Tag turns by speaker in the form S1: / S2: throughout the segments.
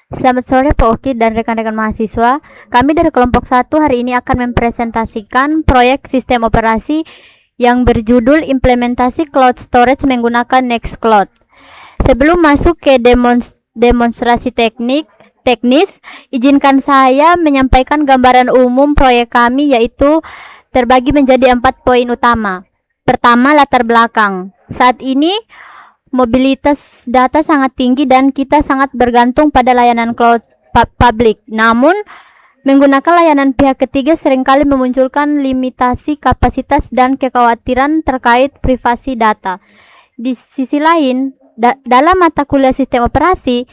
S1: Selamat sore Pak Oki dan rekan-rekan mahasiswa. Kami dari kelompok 1 hari ini akan mempresentasikan proyek sistem operasi yang berjudul implementasi cloud storage menggunakan Nextcloud. Sebelum masuk ke demonstrasi teknis, izinkan saya menyampaikan gambaran umum proyek kami, yaitu terbagi menjadi 4 poin utama. Pertama, latar belakang. Saat ini mobilitas data sangat tinggi dan kita sangat bergantung pada layanan cloud publik. Namun, menggunakan layanan pihak ketiga seringkali memunculkan limitasi kapasitas dan kekhawatiran terkait privasi data. Di sisi lain, dalam mata kuliah sistem operasi,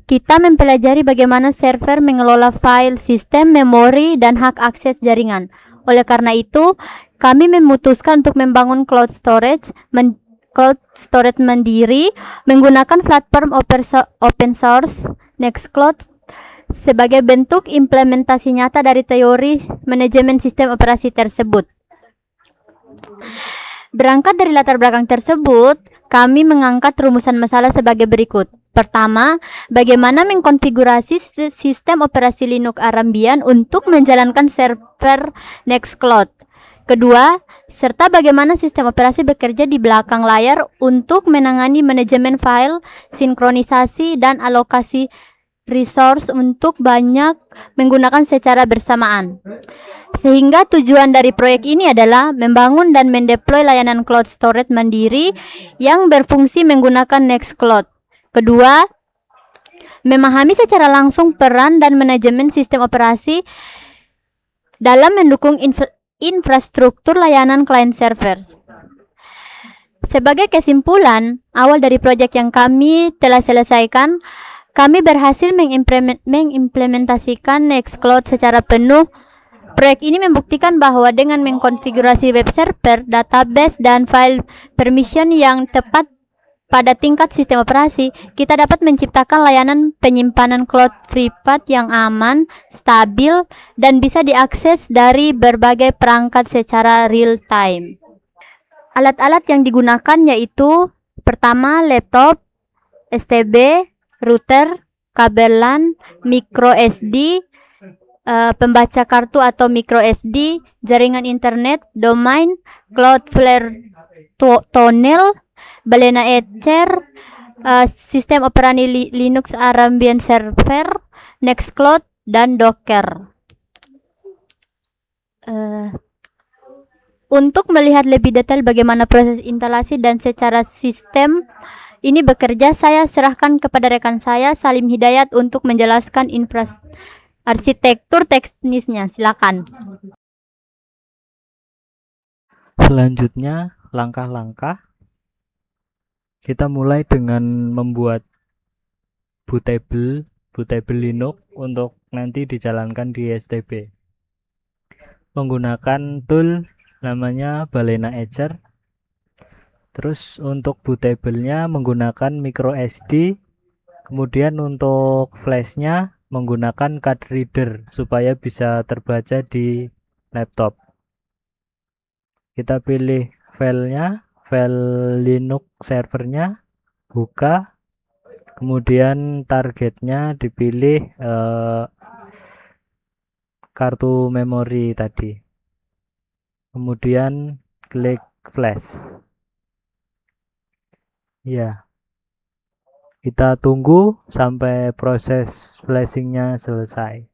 S1: kita mempelajari bagaimana server mengelola file sistem, memori, dan hak akses jaringan. Oleh karena itu, kami memutuskan untuk membangun cloud storage mandiri menggunakan platform open source Nextcloud sebagai bentuk implementasi nyata dari teori manajemen sistem operasi tersebut. Berangkat dari latar belakang tersebut, kami mengangkat rumusan masalah sebagai berikut. Pertama, bagaimana mengkonfigurasi sistem operasi Linux Arabian untuk menjalankan server Nextcloud. Kedua, serta bagaimana sistem operasi bekerja di belakang layar untuk menangani manajemen file, sinkronisasi, dan alokasi resource untuk banyak menggunakan secara bersamaan. Sehingga tujuan dari proyek ini adalah membangun dan mendeploy layanan cloud storage mandiri yang berfungsi menggunakan Nextcloud. Kedua, memahami secara langsung peran dan manajemen sistem operasi dalam mendukung infrastruktur layanan client server. Sebagai kesimpulan, awal dari proyek yang kami telah selesaikan, kami berhasil mengimplementasikan Nextcloud secara penuh. Proyek ini membuktikan bahwa dengan mengkonfigurasi web server, database, dan file permission yang tepat pada tingkat sistem operasi, kita dapat menciptakan layanan penyimpanan cloud privat yang aman, stabil, dan bisa diakses dari berbagai perangkat secara real time. Alat-alat yang digunakan yaitu pertama, laptop, STB, router, kabel LAN, micro SD, pembaca kartu atau micro SD, jaringan internet, domain, Cloudflare tunnel, Balena Etcher, sistem operasi Linux Arabian server, Nextcloud, dan Docker. Untuk melihat lebih detail bagaimana proses instalasi dan secara sistem ini bekerja, saya serahkan kepada rekan saya Salim Hidayat untuk menjelaskan arsitektur teknisnya. Silakan.
S2: Selanjutnya, langkah-langkah. Kita mulai dengan membuat bootable Linux untuk nanti dijalankan di STB. Menggunakan tool namanya Balena Etcher. Terus untuk bootable-nya menggunakan micro SD. Kemudian untuk flash-nya menggunakan card reader supaya bisa terbaca di laptop. Kita pilih filenya, file Linux servernya, buka, kemudian targetnya dipilih kartu memori tadi, kemudian klik flash. Ya, kita tunggu sampai proses flashingnya selesai.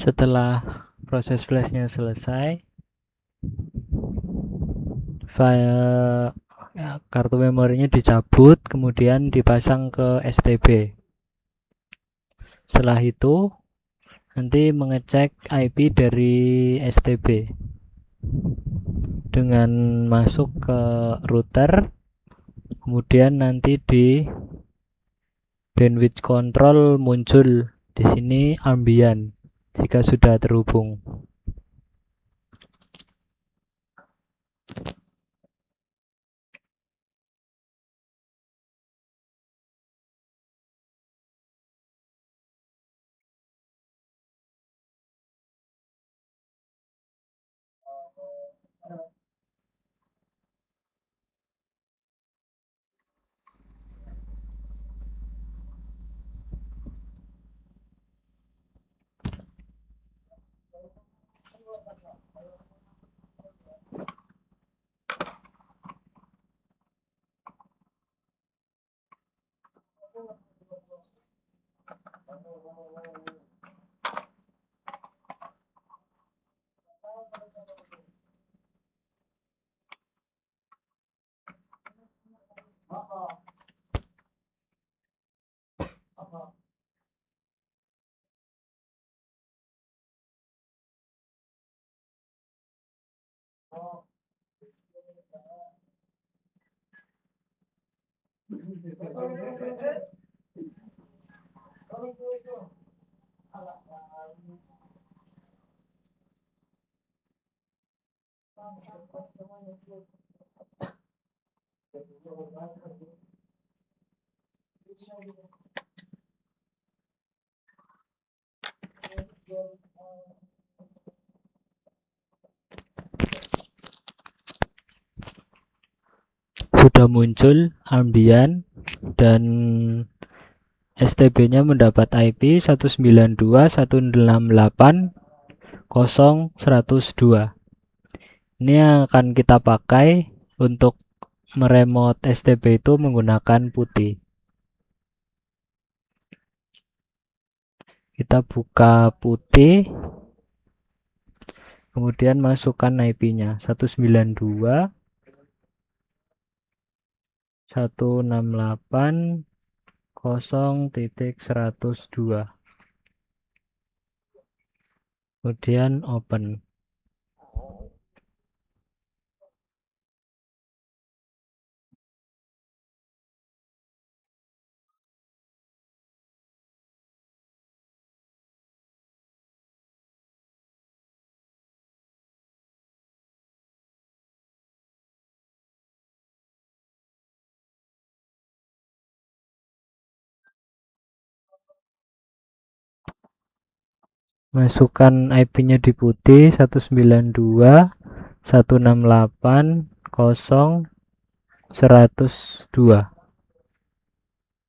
S2: Setelah proses flashnya selesai, file kartu memorinya dicabut, kemudian dipasang ke STB. Setelah itu nanti mengecek IP dari STB dengan masuk ke router, kemudian nanti di bandwidth control muncul di sini ambient jika sudah terhubung. Sudah muncul ambient dan STB-nya mendapat IP 192.168.0.102. Ini yang akan kita pakai untuk meremote STB itu menggunakan putih. Kita buka putih, kemudian masukkan IP-nya 192.168.0.102. Kemudian open. Masukkan IP-nya di putih 192.168.0.102.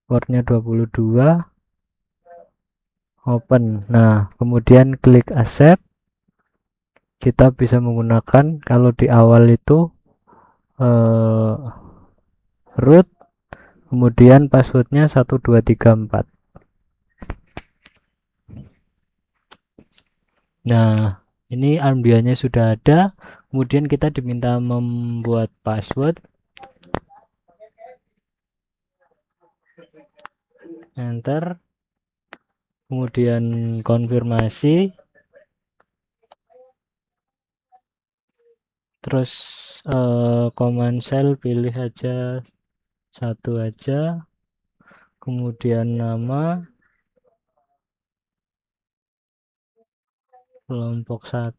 S2: Portnya 22. Open. Nah, kemudian klik accept. Kita bisa menggunakan, kalau di awal itu root, kemudian passwordnya 1234. Nah, ini ambient-nya sudah ada. Kemudian kita diminta membuat password. Enter. Kemudian konfirmasi. Terus command shell pilih aja satu aja. Kemudian nama kelompok 1,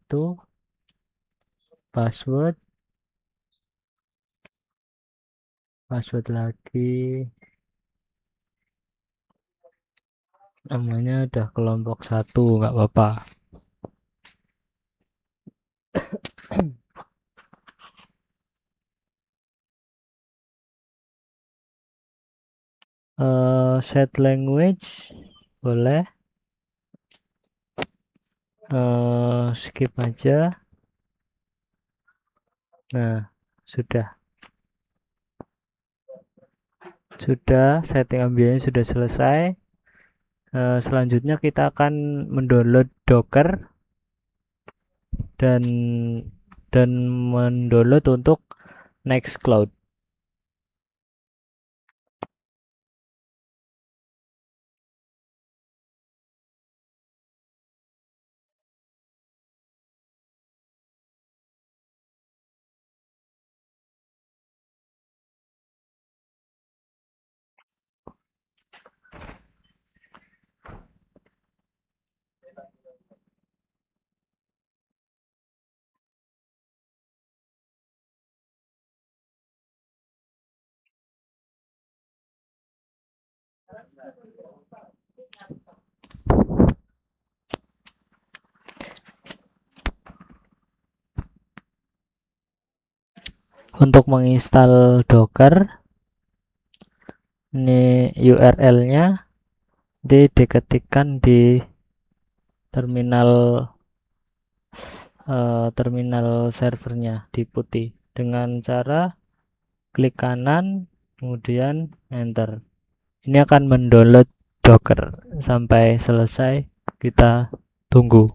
S2: password lagi, namanya udah kelompok 1, nggak apa-apa. Set language boleh, skip aja. Nah, sudah setting ambientnya sudah selesai. Selanjutnya kita akan mendownload Docker dan mendownload untuk Nextcloud. Untuk menginstal Docker, ini URL-nya diketikkan di terminal terminal servernya di putih dengan cara klik kanan kemudian enter. Ini akan mendownload Docker sampai selesai, kita tunggu.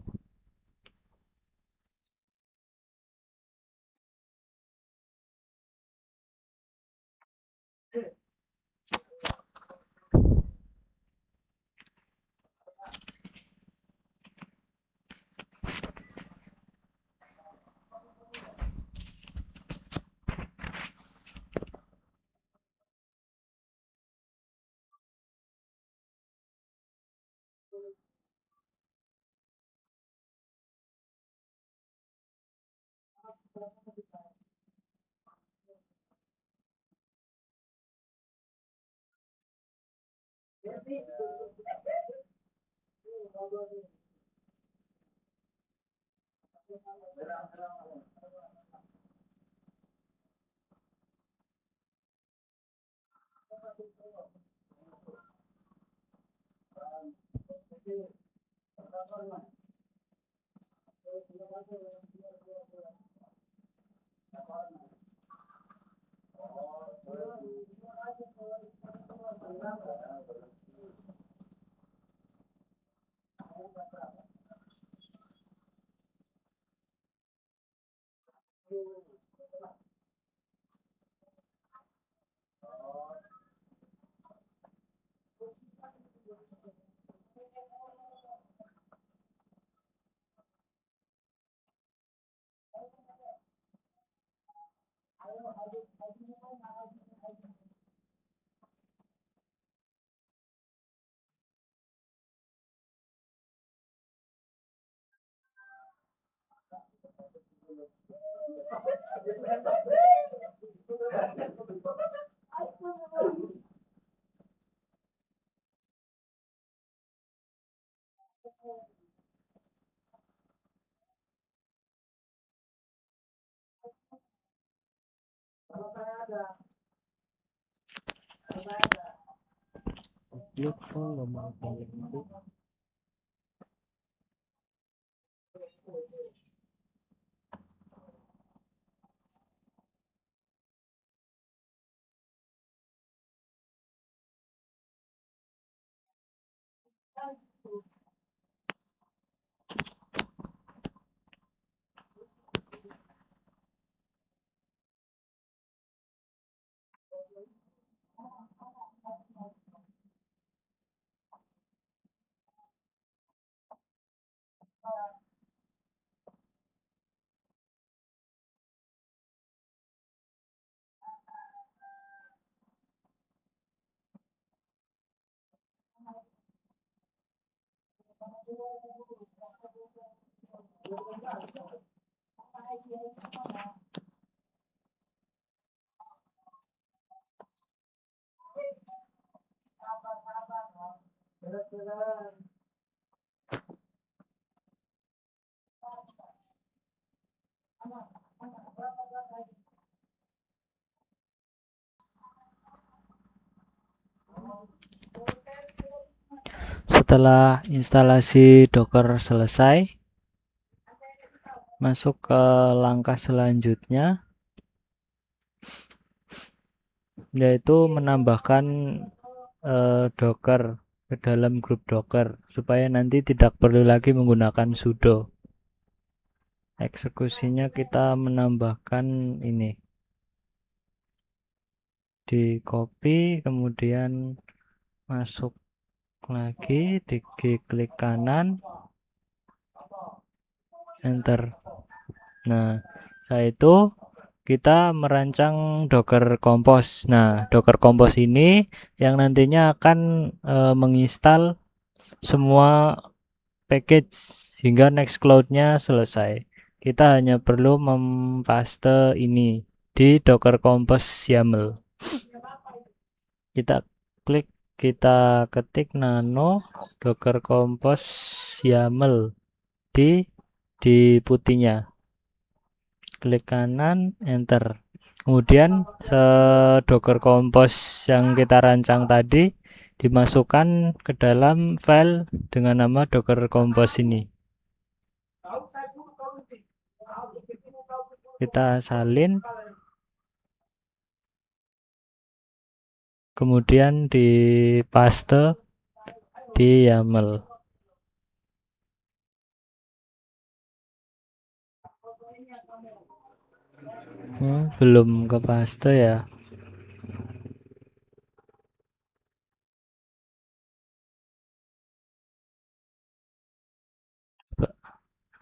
S2: Setelah instalasi Docker selesai, masuk ke langkah selanjutnya, yaitu menambahkan Docker ke dalam grup Docker supaya nanti tidak perlu lagi menggunakan sudo. Eksekusinya kita menambahkan ini, di copy kemudian masuk lagi, diklik kanan, enter. Nah, setelah itu kita merancang Docker Compose. Nah, Docker Compose ini yang nantinya akan menginstal semua package hingga Nextcloud-nya selesai. Kita hanya perlu mempaste ini di Docker Compose YAML. Kita klik kita ketik nano docker compose YAML di putihnya. Klik kanan, enter. Kemudian docker compose yang kita rancang tadi dimasukkan ke dalam file dengan nama docker compose ini. Kita salin, kemudian dipaste di YAML. Belum ke paste ya.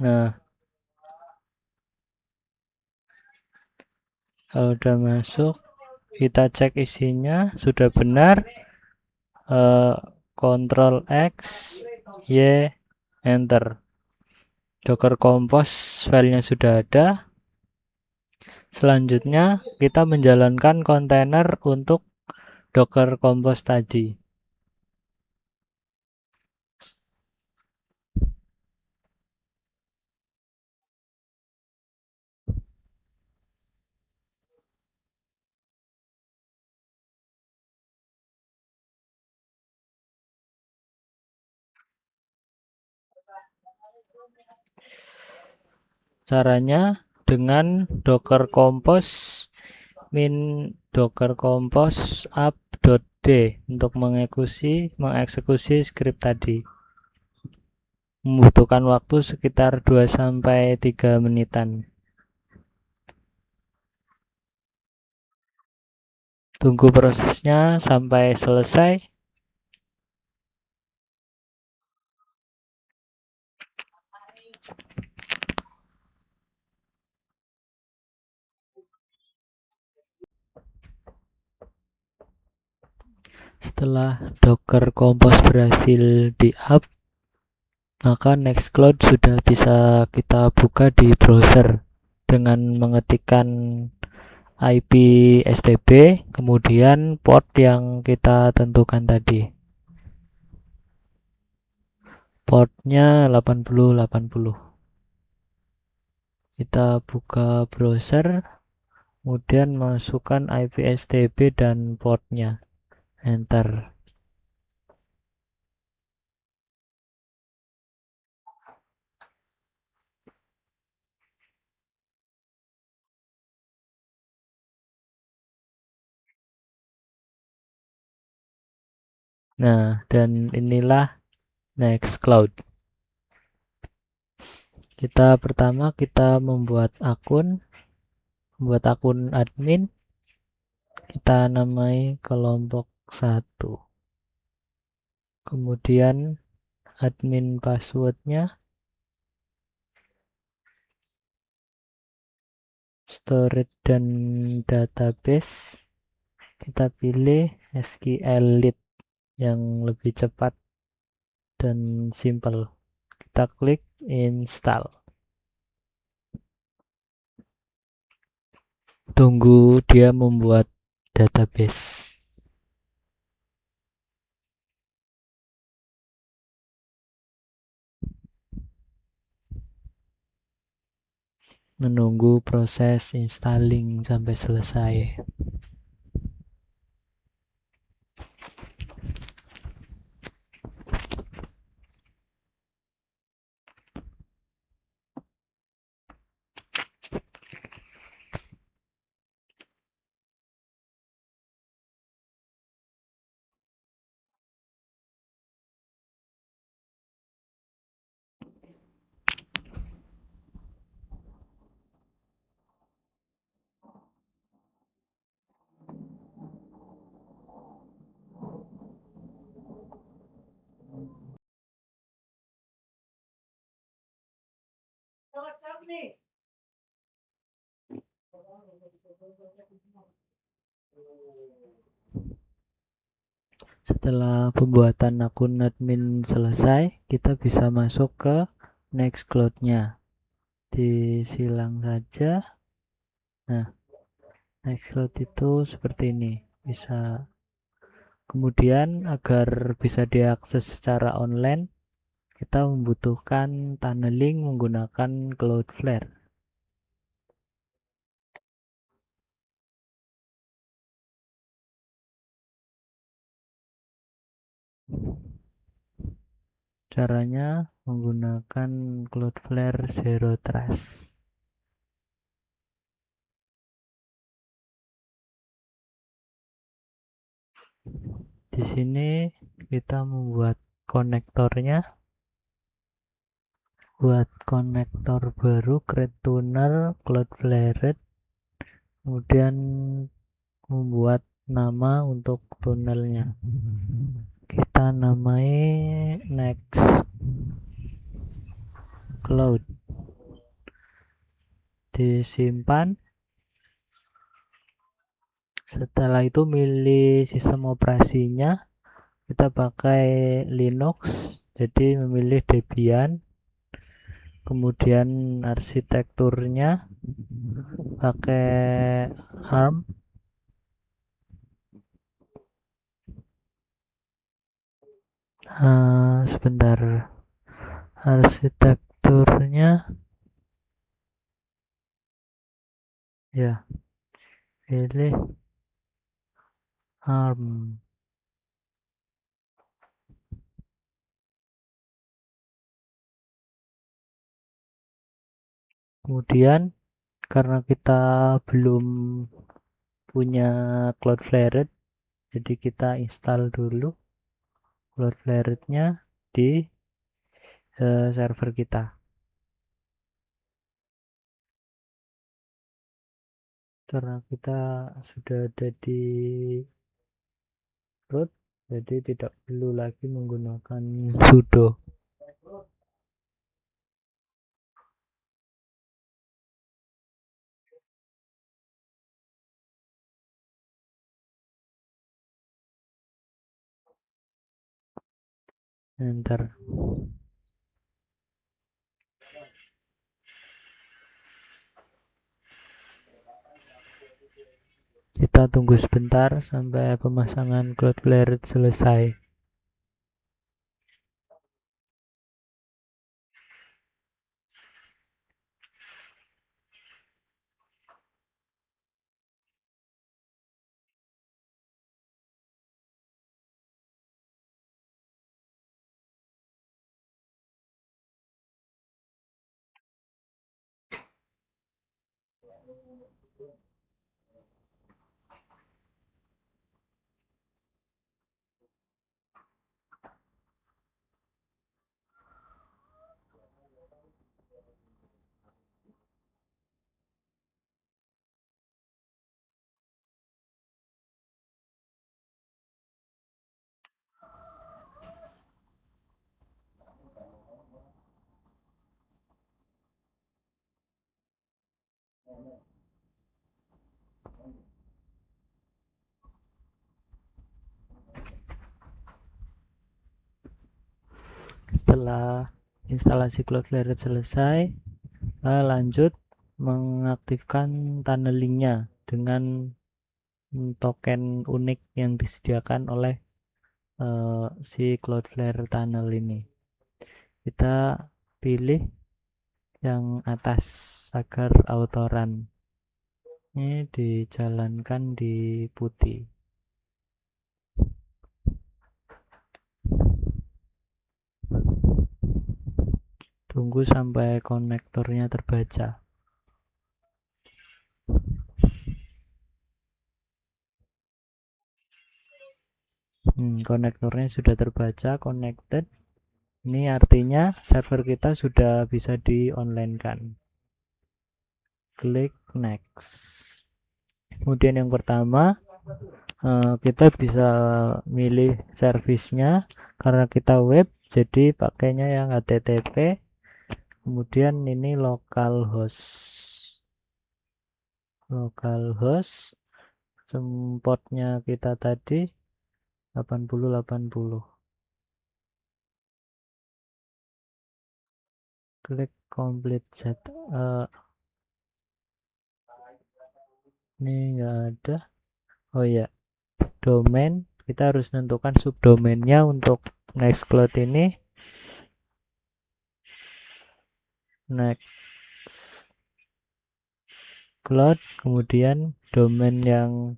S2: Nah, kalau udah masuk, kita cek isinya sudah benar. Ctrl X, Y, enter. Docker compose filenya sudah ada. Selanjutnya kita menjalankan kontainer untuk docker compose tadi. Caranya dengan docker compose min docker compose up.d untuk mengeksekusi skrip tadi. Membutuhkan waktu sekitar 2-3 menitan. Tunggu prosesnya sampai selesai. Setelah docker compose berhasil di-up, maka Nextcloud sudah bisa kita buka di browser dengan mengetikkan IP STB, kemudian port yang kita tentukan tadi. Portnya 8080. Kita buka browser, kemudian masukkan IP STB dan portnya. Enter. Nah, dan inilah Nextcloud. Pertama kita membuat akun admin. Kita namai kelompok 1. Kemudian admin passwordnya, storage dan database, kita pilih SQLite yang lebih cepat dan simple. Kita klik install. Tunggu dia membuat database. Menunggu proses installing sampai selesai. Setelah pembuatan akun admin selesai, kita bisa masuk ke Nextcloud-nya. Disilang saja. Nah, Nextcloud itu seperti ini. Bisa Kemudian agar bisa diakses secara online, kita membutuhkan tunneling menggunakan Cloudflare. Caranya menggunakan Cloudflare Zero Trust. Di sini kita membuat konektornya. Buat konektor baru, create tunnel, Cloudflare, kemudian membuat nama untuk tunnelnya. Kita namai next cloud. Disimpan. Setelah itu milih sistem operasinya. Kita pakai Linux, jadi memilih Debian. Kemudian arsitekturnya pakai ARM. Sebentar, arsitekturnya ya, pilih ARM. Kemudian karena kita belum punya Cloudflare, jadi kita install dulu Cloudflare-nya di server kita. Karena kita sudah ada di root, jadi tidak perlu lagi menggunakan sudo. Enter. Kita tunggu sebentar sampai pemasangan Cloudflare selesai. Setelah instalasi Cloudflare selesai, lanjut mengaktifkan tunnelingnya dengan token unik yang disediakan oleh si Cloudflare tunnel ini. Kita pilih yang atas agar auto run. Ini dijalankan di putih. Tunggu sampai konektornya terbaca. Konektornya sudah terbaca, connected. Ini artinya server kita sudah bisa di-online-kan. Klik next. Kemudian yang pertama, kita bisa milih servisnya. Karena kita web, jadi pakainya yang HTTP. Kemudian ini localhost. Portnya kita tadi 8080. Klik complete set. Ini enggak ada. Oh ya, domain kita harus menentukan subdomainnya untuk Nextcloud ini. Nextcloud, kemudian domain yang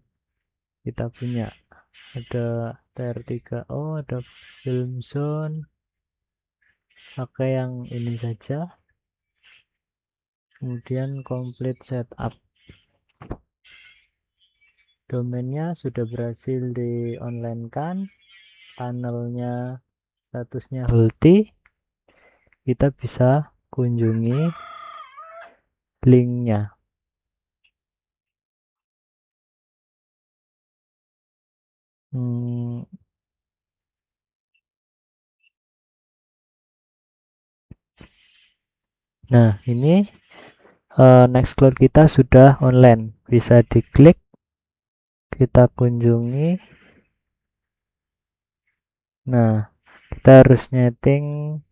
S2: kita punya. Ada TR3O, ada film zone, pakai yang ini saja. Kemudian complete setup. Domainnya sudah berhasil di online kan, panelnya statusnya healthy. Kita bisa kunjungi linknya. Nah, ini Nextcloud kita sudah online. Bisa diklik, kita kunjungi. Nah, kita harus nyeting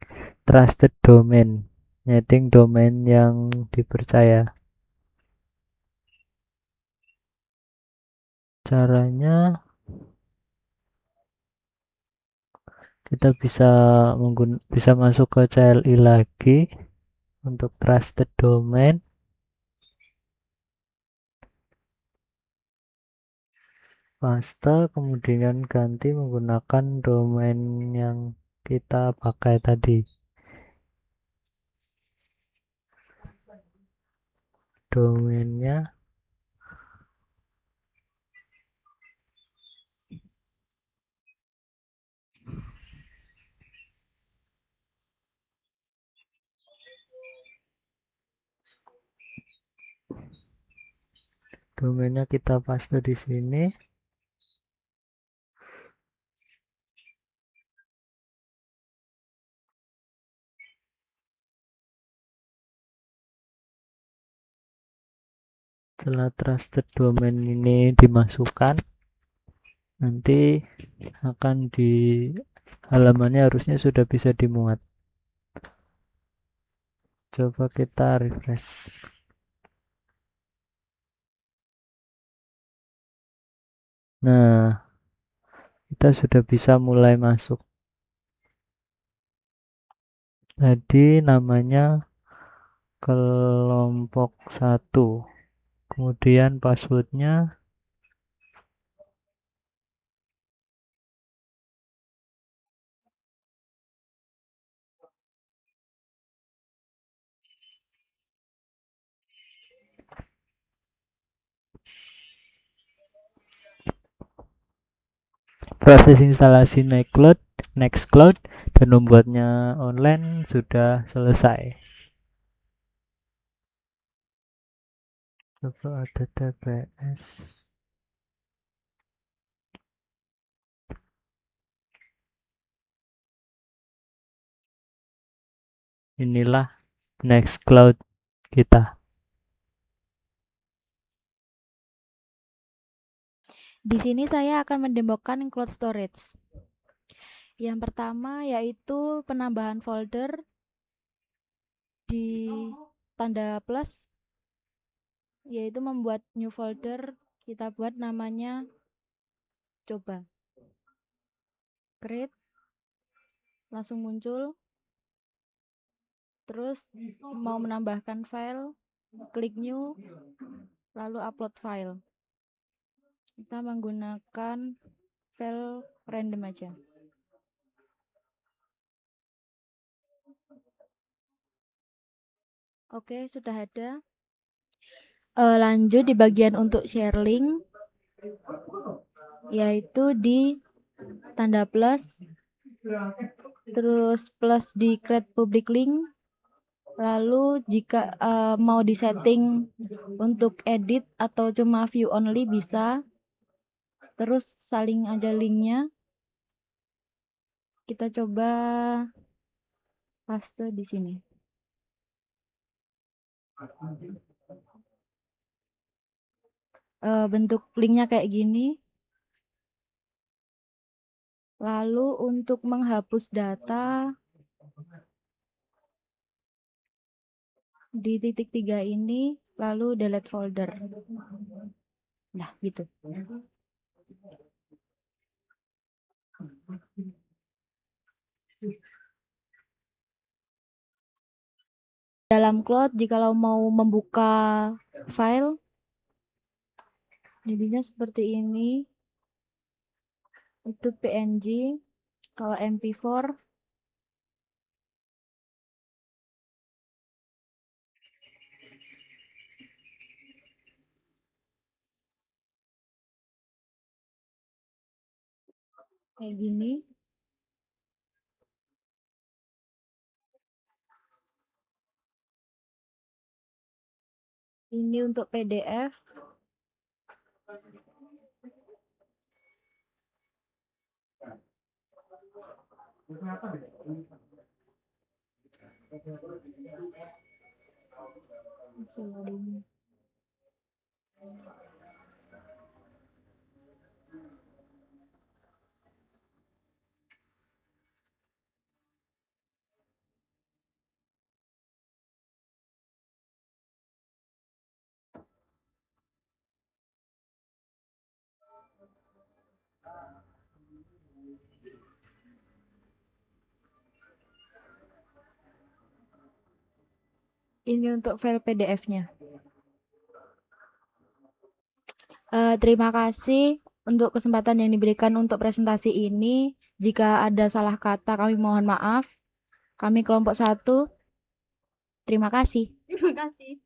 S2: trusted domain, nyeting domain yang dipercaya. Caranya kita bisa masuk ke CLI lagi untuk trusted domain. Paste, kemudian ganti menggunakan domain yang kita pakai tadi. Domainnya kita paste di sini. Setelah trusted domain ini dimasukkan, nanti akan di halamannya harusnya sudah bisa dimuat. Coba kita refresh. Nah, kita sudah bisa mulai masuk. Jadi namanya kelompok 1. Kemudian passwordnya proses instalasi Nextcloud dan membuatnya online sudah selesai. Coba ada TPS. Inilah Nextcloud kita.
S3: Di sini saya akan mendemokan cloud storage. Yang pertama yaitu penambahan folder di tanda plus, yaitu membuat new folder. Kita buat namanya coba. Create, langsung muncul. Terus mau menambahkan file, klik new, lalu upload file. Kita menggunakan file random aja. Oke, sudah ada. Lanjut di bagian untuk share link, yaitu di tanda plus, terus plus di create public link. Lalu jika mau disetting untuk edit atau cuma view only bisa. Terus salin aja linknya. Kita coba paste di sini. Bentuk linknya kayak gini. Lalu untuk menghapus data di titik 3 ini, lalu delete folder. Nah, gitu. Dalam cloud, jikalau mau membuka file, jadinya seperti ini. Itu PNG. Kalau MP4, kayak gini. Ini untuk PDF. Loading. Ini untuk file PDF-nya. Terima kasih untuk kesempatan yang diberikan untuk presentasi ini. Jika ada salah kata, kami mohon maaf. Kami kelompok 1. Terima kasih.
S1: Terima kasih.